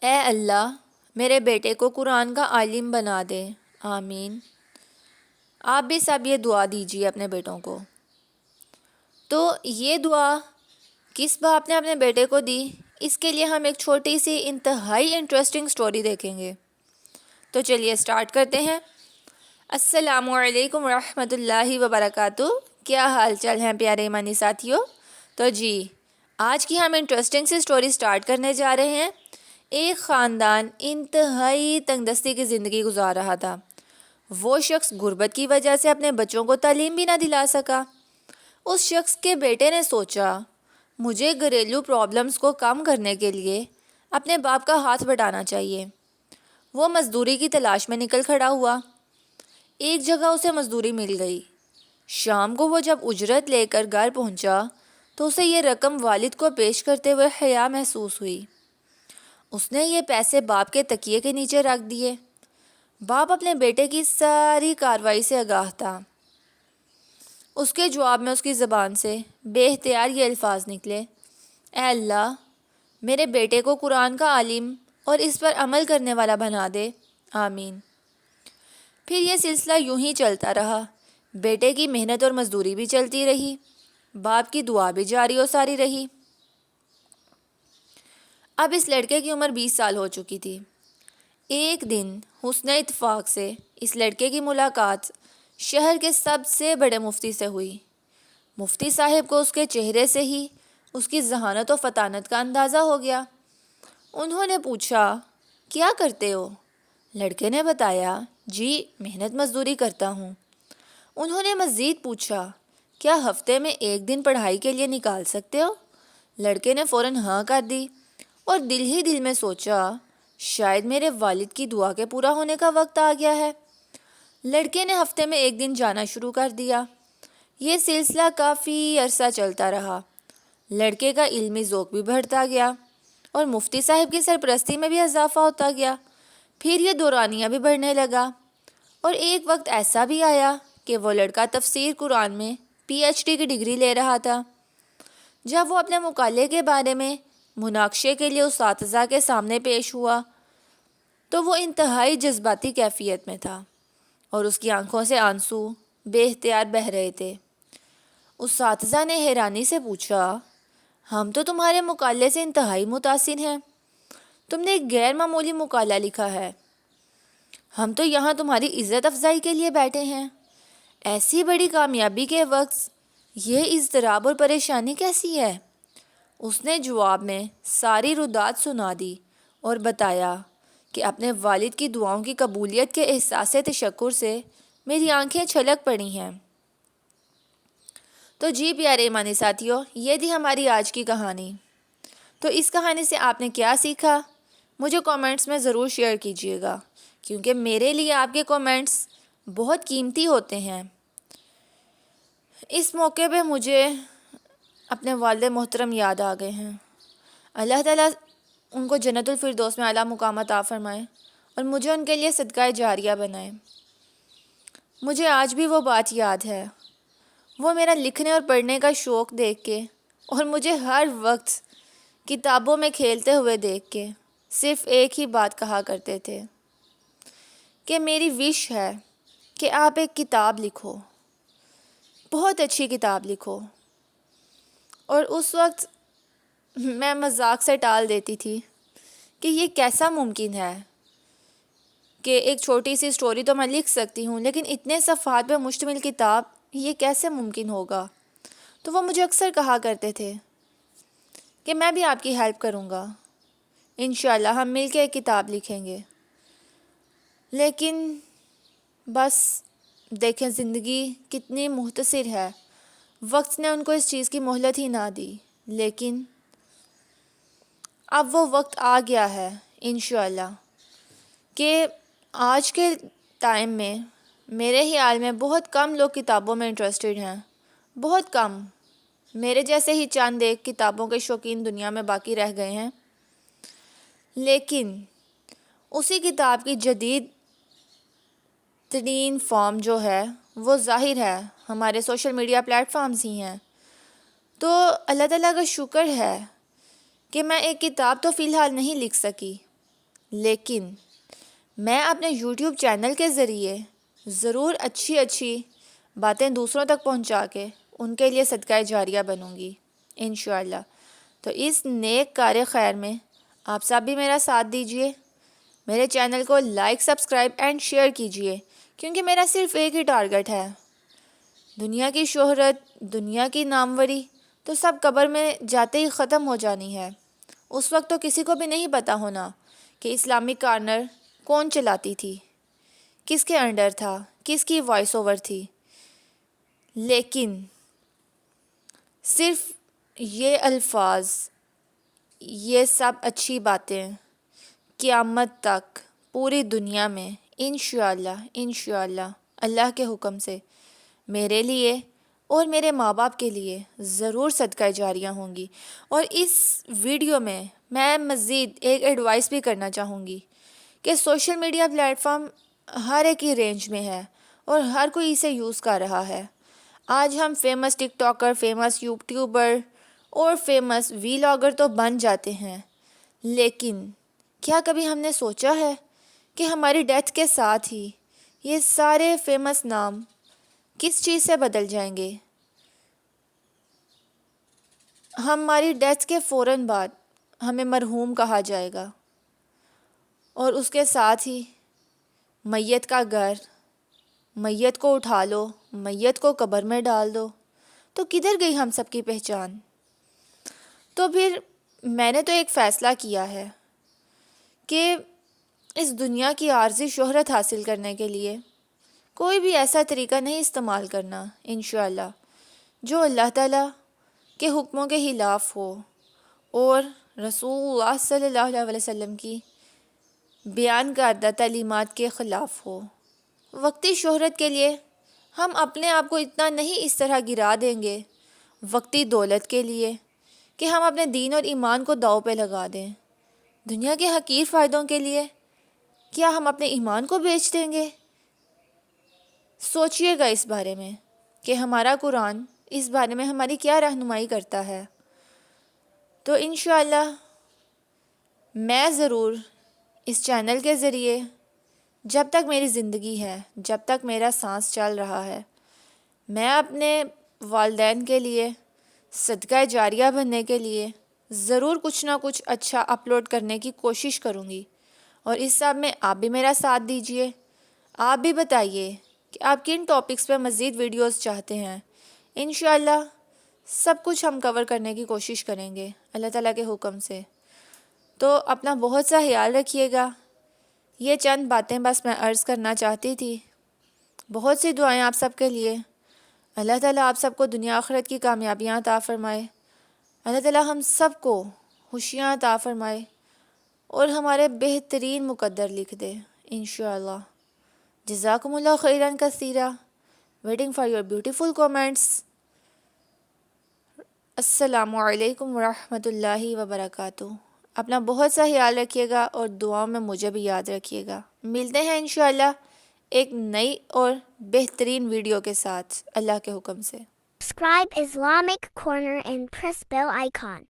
اے اللہ میرے بیٹے کو قرآن کا عالم بنا دے، آمین۔ آپ بھی سب یہ دعا دیجیے اپنے بیٹوں کو۔ تو یہ دعا کس باپ نے اپنے بیٹے کو دی، اس کے لیے ہم ایک چھوٹی سی انتہائی انٹرسٹنگ سٹوری دیکھیں گے۔ تو چلیے سٹارٹ کرتے ہیں۔ السلام علیکم ورحمۃ اللہ وبرکاتہ۔ کیا حال چال ہیں پیارے ایمانی ساتھیوں؟ تو جی آج کی ہم انٹرسٹنگ سی سٹوری سٹارٹ کرنے جا رہے ہیں۔ ایک خاندان انتہائی تنگ دستی کی زندگی گزار رہا تھا۔ وہ شخص غربت کی وجہ سے اپنے بچوں کو تعلیم بھی نہ دلا سکا۔ اس شخص کے بیٹے نے سوچا مجھے گھریلو پرابلمز کو کم کرنے کے لیے اپنے باپ کا ہاتھ بٹانا چاہیے۔ وہ مزدوری کی تلاش میں نکل کھڑا ہوا۔ ایک جگہ اسے مزدوری مل گئی۔ شام کو وہ جب اجرت لے کر گھر پہنچا تو اسے یہ رقم والد کو پیش کرتے ہوئے حیا محسوس ہوئی۔ اس نے یہ پیسے باپ کے تکیے کے نیچے رکھ دیے۔ باپ اپنے بیٹے کی ساری کارروائی سے آگاہ تھا۔ اس کے جواب میں اس کی زبان سے بے اختیار یہ الفاظ نکلے، اے اللہ میرے بیٹے کو قرآن کا عالم اور اس پر عمل کرنے والا بنا دے، آمین۔ پھر یہ سلسلہ یوں ہی چلتا رہا۔ بیٹے کی محنت اور مزدوری بھی چلتی رہی، باپ کی دعا بھی جاری و ساری رہی۔ اب اس لڑکے کی عمر 20 سال ہو چکی تھی۔ ایک دن حسن اتفاق سے اس لڑکے کی ملاقات شہر کے سب سے بڑے مفتی سے ہوئی۔ مفتی صاحب کو اس کے چہرے سے ہی اس کی ذہانت و فطانت کا اندازہ ہو گیا۔ انہوں نے پوچھا کیا کرتے ہو؟ لڑکے نے بتایا جی محنت مزدوری کرتا ہوں۔ انہوں نے مزید پوچھا کیا ہفتے میں ایک دن پڑھائی کے لیے نکال سکتے ہو؟ لڑکے نے فوراً ہاں کر دی اور دل ہی دل میں سوچا شاید میرے والد کی دعا کے پورا ہونے کا وقت آ گیا ہے۔ لڑکے نے ہفتے میں ایک دن جانا شروع کر دیا۔ یہ سلسلہ کافی عرصہ چلتا رہا۔ لڑکے کا علمی ذوق بھی بڑھتا گیا اور مفتی صاحب کی سرپرستی میں بھی اضافہ ہوتا گیا۔ پھر یہ دورانیہ بھی بڑھنے لگا اور ایک وقت ایسا بھی آیا کہ وہ لڑکا تفسیر قرآن میں PhD کی ڈگری لے رہا تھا۔ جب وہ اپنے مقالے کے بارے میں مناقشے کے لیے اساتذہ کے سامنے پیش ہوا تو وہ انتہائی جذباتی کیفیت میں تھا اور اس کی آنکھوں سے آنسو بے اختیار بہہ رہے تھے۔ اساتذہ نے حیرانی سے پوچھا ہم تو تمہارے مقالے سے انتہائی متاثر ہیں، تم نے ایک غیر معمولی مقالہ لکھا ہے، ہم تو یہاں تمہاری عزت افزائی کے لیے بیٹھے ہیں، ایسی بڑی کامیابی کے وقت یہ اضطراب اور پریشانی کیسی ہے؟ اس نے جواب میں ساری ردات سنا دی اور بتایا کہ اپنے والد کی دعاؤں کی قبولیت کے احساس تشکر سے میری آنکھیں چھلک پڑی ہیں۔ تو جی پیارے ایمانی ساتھیوں، یہ تھی ہماری آج کی کہانی۔ تو اس کہانی سے آپ نے کیا سیکھا؟ مجھے کامنٹس میں ضرور شیئر کیجیے گا، کیونکہ میرے لیے آپ کے کامنٹس بہت قیمتی ہوتے ہیں۔ اس موقع پہ مجھے اپنے والد محترم یاد آ گئے ہیں۔ اللہ تعالیٰ ان کو جنت الفردوس میں اعلیٰ مقام عطا فرمائے اور مجھے ان کے لیے صدقہ جاریہ بنائے۔ مجھے آج بھی وہ بات یاد ہے، وہ میرا لکھنے اور پڑھنے کا شوق دیکھ کے اور مجھے ہر وقت کتابوں میں کھیلتے ہوئے دیکھ کے صرف ایک ہی بات کہا کرتے تھے کہ میری وش ہے کہ آپ ایک کتاب لکھو، بہت اچھی کتاب لکھو۔ اور اس وقت میں مذاق سے ٹال دیتی تھی کہ یہ کیسا ممکن ہے کہ ایک چھوٹی سی سٹوری تو میں لکھ سکتی ہوں لیکن اتنے صفحات پہ مشتمل کتاب یہ کیسے ممکن ہوگا؟ تو وہ مجھے اکثر کہا کرتے تھے کہ میں بھی آپ کی ہیلپ کروں گا، انشاءاللہ ہم مل کے ایک کتاب لکھیں گے۔ لیکن بس دیکھیں زندگی کتنی مختصر ہے، وقت نے ان کو اس چیز کی مہلت ہی نہ دی، لیکن اب وہ وقت آ گیا ہے انشاءاللہ کہ آج کے ٹائم میں میرے خیال میں بہت کم لوگ کتابوں میں انٹرسٹڈ ہیں، بہت کم، میرے جیسے ہی چند ایک کتابوں کے شوقین دنیا میں باقی رہ گئے ہیں۔ لیکن اسی کتاب کی جدید ترین فارم جو ہے وہ ظاہر ہے ہمارے سوشل میڈیا پلیٹ فارمز ہی ہیں۔ تو اللہ تعالیٰ کا شکر ہے کہ میں ایک کتاب تو فی الحال نہیں لکھ سکی، لیکن میں اپنے یوٹیوب چینل کے ذریعے ضرور اچھی اچھی باتیں دوسروں تک پہنچا کے ان کے لیے صدقہ جاریہ بنوں گی انشاءاللہ۔ تو اس نیک کار خیر میں آپ سب بھی میرا ساتھ دیجئے، میرے چینل کو لائک، سبسکرائب اینڈ شیئر کیجئے، کیونکہ میرا صرف ایک ہی ٹارگٹ ہے، دنیا کی شہرت، دنیا کی ناموری تو سب قبر میں جاتے ہی ختم ہو جانی ہے۔ اس وقت تو کسی کو بھی نہیں پتا ہونا کہ اسلامک کارنر کون چلاتی تھی، کس کے انڈر تھا، کس کی وائس اوور تھی، لیکن صرف یہ الفاظ، یہ سب اچھی باتیں قیامت تک پوری دنیا میں انشاءاللہ اللہ کے حکم سے میرے لیے اور میرے ماں باپ کے لیے ضرور صدقہ جاریہ ہوں گی۔ اور اس ویڈیو میں مزید ایک ایڈوائس بھی کرنا چاہوں گی کہ سوشل میڈیا پلیٹ فارم ہر ایک کی رینج میں ہے اور ہر کوئی اسے یوز کر رہا ہے۔ آج ہم فیمس ٹک ٹاکر، فیمس یوٹیوبر اور فیمس ویلاگر تو بن جاتے ہیں، لیکن کیا کبھی ہم نے سوچا ہے کہ ہماری ڈیتھ کے ساتھ ہی یہ سارے فیمس نام کس چیز سے بدل جائیں گے؟ ہماری ڈیتھ کے فوراً بعد ہمیں مرحوم کہا جائے گا، اور اس کے ساتھ ہی میت کا گھر، میت کو اٹھا لو، میت کو قبر میں ڈال دو، تو کدھر گئی ہم سب کی پہچان؟ تو پھر میں نے تو ایک فیصلہ کیا ہے کہ اس دنیا کی عارضی شہرت حاصل کرنے کے لیے کوئی بھی ایسا طریقہ نہیں استعمال کرنا انشاءاللہ جو اللہ تعالیٰ کے حکموں کے خلاف ہو اور رسول اللہ صلی اللہ علیہ وسلم کی بیان کردہ تعلیمات کے خلاف ہو۔ وقتی شہرت کے لیے ہم اپنے آپ کو اتنا نہیں اس طرح گرا دیں گے، وقتی دولت کے لیے، کہ ہم اپنے دین اور ایمان کو داؤ پہ لگا دیں۔ دنیا کے حقیر فائدوں کے لیے کیا ہم اپنے ایمان کو بیچ دیں گے؟ سوچئے گا اس بارے میں کہ ہمارا قرآن اس بارے میں ہماری کیا رہنمائی کرتا ہے۔ تو انشاءاللہ میں ضرور اس چینل کے ذریعے جب تک میری زندگی ہے، جب تک میرا سانس چل رہا ہے، میں اپنے والدین کے لیے صدقہ جاریہ بننے کے لیے ضرور کچھ نہ کچھ اچھا اپلوڈ کرنے کی کوشش کروں گی، اور اس سب میں آپ بھی میرا ساتھ دیجئے۔ آپ بھی بتائیے کہ آپ کن ٹاپکس پہ مزید ویڈیوز چاہتے ہیں۔ انشاءاللہ سب کچھ ہم کور کرنے کی کوشش کریں گے اللہ تعالیٰ کے حکم سے۔ تو اپنا بہت سا خیال رکھیے گا۔ یہ چند باتیں بس میں عرض کرنا چاہتی تھی۔ بہت سی دعائیں آپ سب کے لیے۔ اللہ تعالیٰ آپ سب کو دنیا آخرت کی کامیابیاں عطا فرمائے۔ اللہ تعالیٰ ہم سب کو خوشیاں عطا فرمائے اور ہمارے بہترین مقدر لکھ دے انشاءاللہ۔ جزاکم اللہ خیرا کثیرا۔ Waiting for your beautiful comments. السلام علیکم ورحمۃ اللہ وبرکاتہ۔ اپنا بہت سا خیال رکھیے گا اور دعاؤں میں مجھے بھی یاد رکھیے گا۔ ملتے ہیں انشاءاللہ ایک نئی اور بہترین ویڈیو کے ساتھ اللہ کے حکم سے۔ Subscribe Islamic Corner and press bell icon.